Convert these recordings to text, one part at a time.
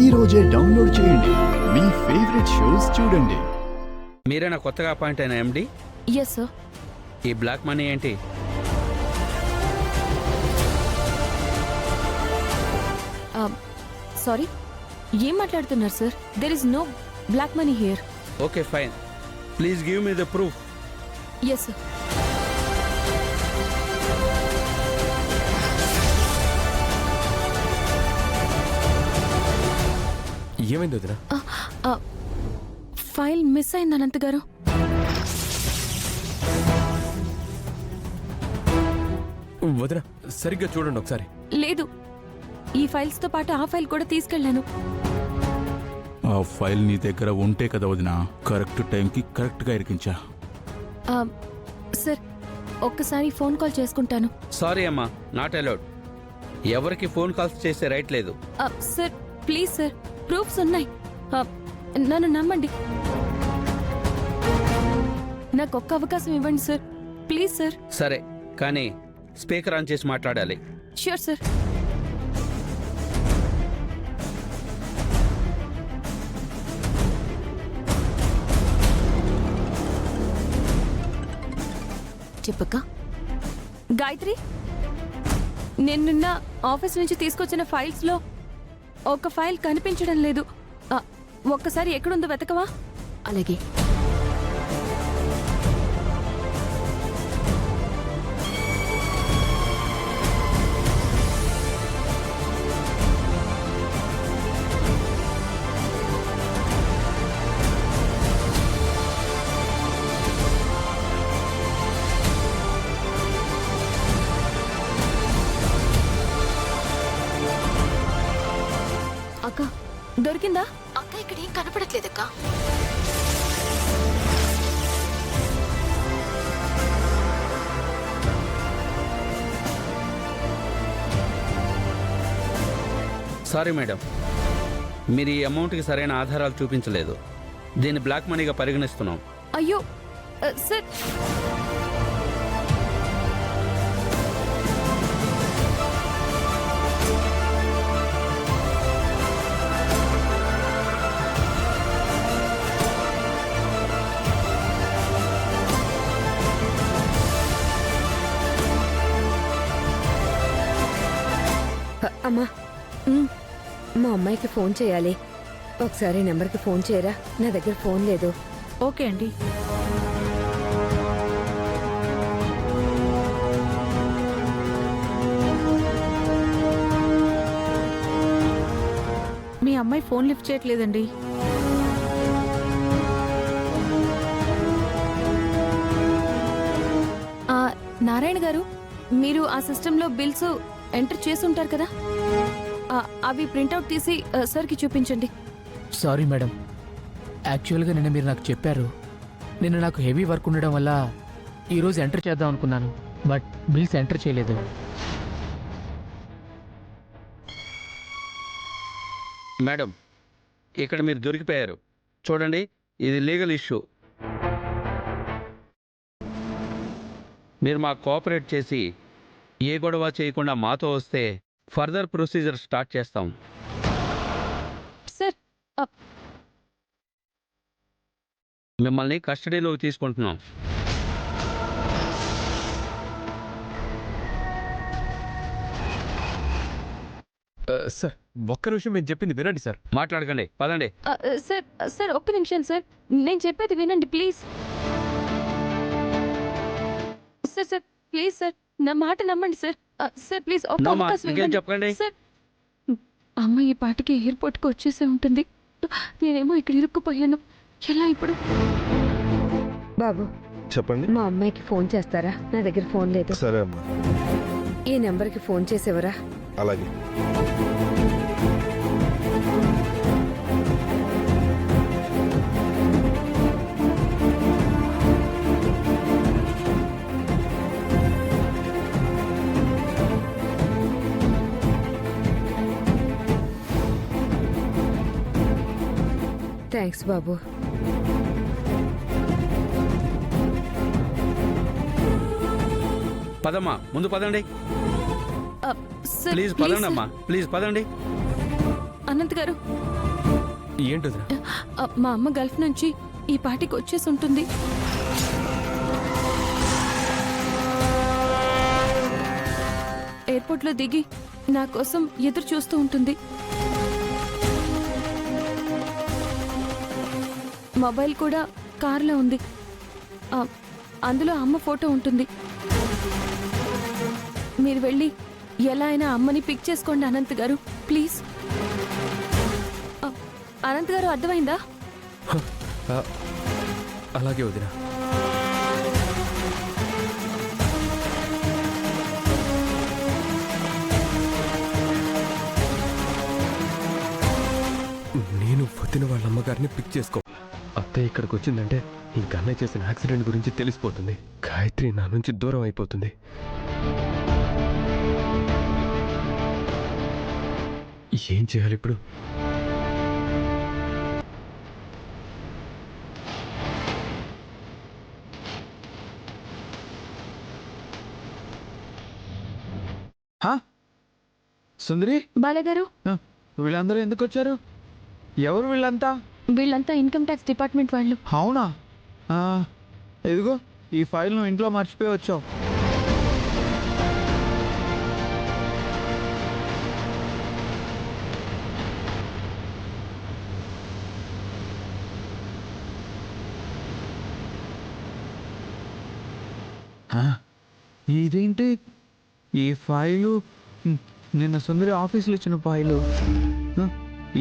ఈ రోజే డౌన్లోడ్ చేయండి. మీ ఫేవరెట్ షోస్ చూడండి. మీరేనా కొత్తగా అపాయింట్ అయిన ఎండి? Yes sir. ఈ బ్లాక్ మనీ ఏంటి? సారీ, ఏం మాట్లాడుతున్నారు sir? There is no black money here. Okay fine, please give me the proof. Yes sir. ఏమైంది వదినా? ఫైల్ మిస్ అయింది అనంత్ గారు. వదినా సరిగ్గా చూడండి ఒకసారి. లేదు, ఈ ఫైల్స్ తో పాటు ఆ ఫైల్ కూడా తీసుకెళ్లాను. ఆ ఫైల్ నీ దగ్గర ఉంటే కదా వదినా కరెక్ట్ టైంకి కరెక్ట్గా ఇరికించా. సార్, ఒక్కసారి ఫోన్ కాల్ చేసుకుంటాను. సారీ అమ్మా, నాట్ అలౌడ్. ఎవరికి ఫోన్ కాల్స్ చేసే రైట్ లేదు. సార్ ప్లీజ్ సార్, ప్రూఫ్స్ ఉన్నాయి. నన్ను నమ్మండి. నాకు ఒక్క అవకాశం ఇవ్వండి సార్, ప్లీజ్ సార్. సరే, కానీ స్పీకర్ ఆన్ చేసి మాట్లాడాలి. Sure sir. చెప్పక్క. గాయత్రి, నేను నిన్న ఆఫీస్ నుంచి తీసుకొచ్చిన ఫైల్స్ లో ఒక ఫైల్ కనిపించడం లేదు. ఒక్కసారి ఎక్కడుందో వెతకవా? అలాగే. అక్క, దొరికిందా? అక్క, ఇక్కడ ఏం కనపడట్లేదక్క. సారీ మేడం, మీరు ఈ అమౌంట్కి సరైన ఆధారాలు చూపించలేదు. దీన్ని బ్లాక్ మనీగా పరిగణిస్తున్నాం. అయ్యో సార్. అమ్మా, మా అమ్మాయికి ఫోన్ చేయాలి. ఒకసారి నెంబర్కి ఫోన్ చేయరా? నా దగ్గర ఫోన్ లేదు. ఓకే అండి. మీ అమ్మాయి ఫోన్ లిఫ్ట్ చేయట్లేదండి. నారాయణ గారు, మీరు ఆ సిస్టంలో బిల్స్ ఎంటర్ చేసి ఉంటారు కదా, అవి ప్రింట్అవుట్ తీసి సార్కి చూపించండి. సారీ మేడం, యాక్చువల్గా నిన్న మీరు నాకు చెప్పారు. నిన్న నాకు హెవీ వర్క్ ఉండడం వల్ల ఈరోజు ఎంటర్ చేద్దాం అనుకున్నాను, బట్ బిల్స్ ఎంటర్ చేయలేదు. మేడం, ఇక్కడ మీరు దొరికిపోయారు. చూడండి, ఇది లీగల్ ఇష్యూ. మీరు మాకు కోఆపరేట్ చేసి ఏ గొడవ చేయకుండా మాతో వస్తే ఫర్దర్ ప్రొసీజర్ స్టార్ట్ చేస్తాం. సార్, మిమ్మల్ని కస్టడీలోకి తీసుకుంటున్నాం. సార్ ఒక్క నిమిషం మేము చెప్పింది వినండి సార్. మాట్లాడకండి, పదండి. సార్ సార్ ఒక్క నిమిషం సార్, నేను చెప్పేది వినండి please. Sir sir please sir, నా మాట నమ్మండి సార్. సార్ ప్లీజ్ ఒక్క అవకాశం ఇవ్వండి. చెప్పండి సార్, అమ్మ ఈ పాటికి ఎయిర్పోర్ట్కి వచ్చేసే ఉంటుంది. నేనేమో ఇక్కడ ఇరుక్కుపోయాను. ఎలా ఇప్పుడు? బాబు చెప్పండి. మా అమ్మాయికి ఫోన్ చేస్తారా? నా దగ్గర ఫోన్ లేదు. సరే అమ్మా, ఈ నెంబర్కి ఫోన్ చేసేవరా? అలాగే. థ్యాంక్స్ బాబు. పదమ్మా, ముందు పదండి. ప్లీజ్ పదండి అమ్మా, ప్లీజ్ పదండి. అనంత్ గారు, ఏంటి వదినా? మా అమ్మ గల్ఫ్ నుంచి ఈ పాటికి వచ్చేసి ఉంటుంది. ఎయిర్పోర్ట్లో దిగి నా కోసం ఎదురు చూస్తూ ఉంటుంది. మొబైల్ కూడా కార్లో ఉంది. అందులో అమ్మ ఫోటో ఉంటుంది. మీరు వెళ్ళి ఎలా అయినా అమ్మని పిక్ చేసుకోండి అనంత్ గారు, ప్లీజ్. అనంత్ గారు, అర్థమైందా? ఆ, అలాగే వదినా. నేను వదిన వాళ్ళ అమ్మగారిని పిక్ చేసుకో. అత్తయ్య ఇక్కడికి వచ్చిందంటే ఇంక అన్నయ్య చేసిన యాక్సిడెంట్ గురించి తెలిసిపోతుంది. గాయత్రి నా నుంచి దూరం అయిపోతుంది. ఏం చేయాలి ఇప్పుడు? సుందరి, బాలగారు, వీళ్ళందరూ ఎందుకు వచ్చారు? ఎవరు వీళ్ళంతా? వీళ్ళంతా ఇన్కమ్ ట్యాక్స్ డిపార్ట్మెంట్ వాళ్ళు. అవునా? ఇదిగో ఈ ఫైల్ నువ్వు ఇంట్లో మర్చిపోయి వచ్చావు. ఇదేంటి ఈ ఫైలు? నిన్న సుందరి ఆఫీసులో ఇచ్చిన ఫైలు.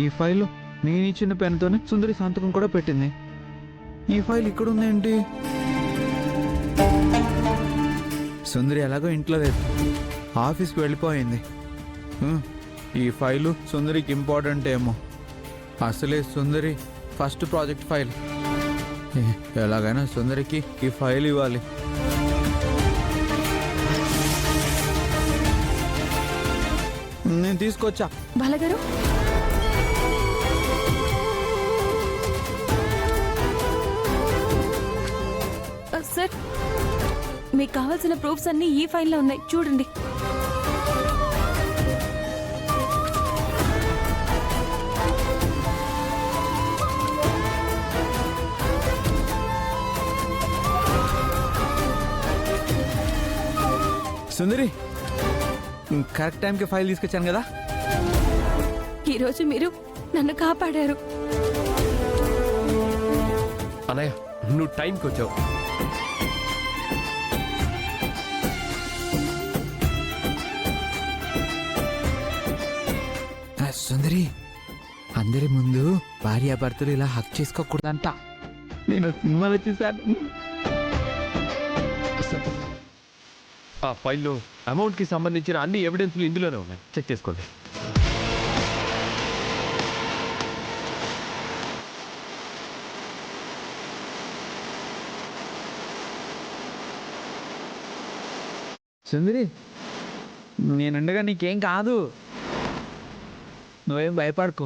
ఈ ఫైలు నేను ఇచ్చిన పెన్తోనే సుందరి సంతకం కూడా పెట్టింది. ఈ ఫైల్ ఇక్కడ ఉందేంటి? సుందరి ఎలాగో ఇంట్లో లేదు, ఆఫీస్కి వెళ్ళిపోయింది. ఈ ఫైలు సుందరికి ఇంపార్టెంట్ ఏమో. అసలే సుందరి ఫస్ట్ ప్రాజెక్ట్ ఫైల్. ఎలాగైనా సుందరికి ఈ ఫైల్ ఇవ్వాలి. నేను తీసుకొచ్చా. బాలగారు, సార్, మీకు కావాల్సిన ప్రూఫ్స్ అన్నీ ఈ ఫైల్లో ఉన్నాయి, చూడండి. సుందరి, కరెక్ట్ టైంకి ఫైల్ తీసుకొచ్చాను కదా. ఈరోజు మీరు నన్ను కాపాడారు. అన్నయ్య, నువ్వు టైంకి వచ్చావు. సుందరి, అందరి ముందు భార్యాభర్తలు ఇలా హక్ చేసుకోకూడదంట. నేను సినిమాలో చూశాను. ఆ ఫైల్లో అమౌంట్కి సంబంధించిన అన్ని ఎవిడెన్స్లు ఇందులోనే ఉన్నాయి, చెక్ చేసుకోండి. సుందరి, నేనుండగా నీకేం కాదు, నువ్వేం భయపడకు.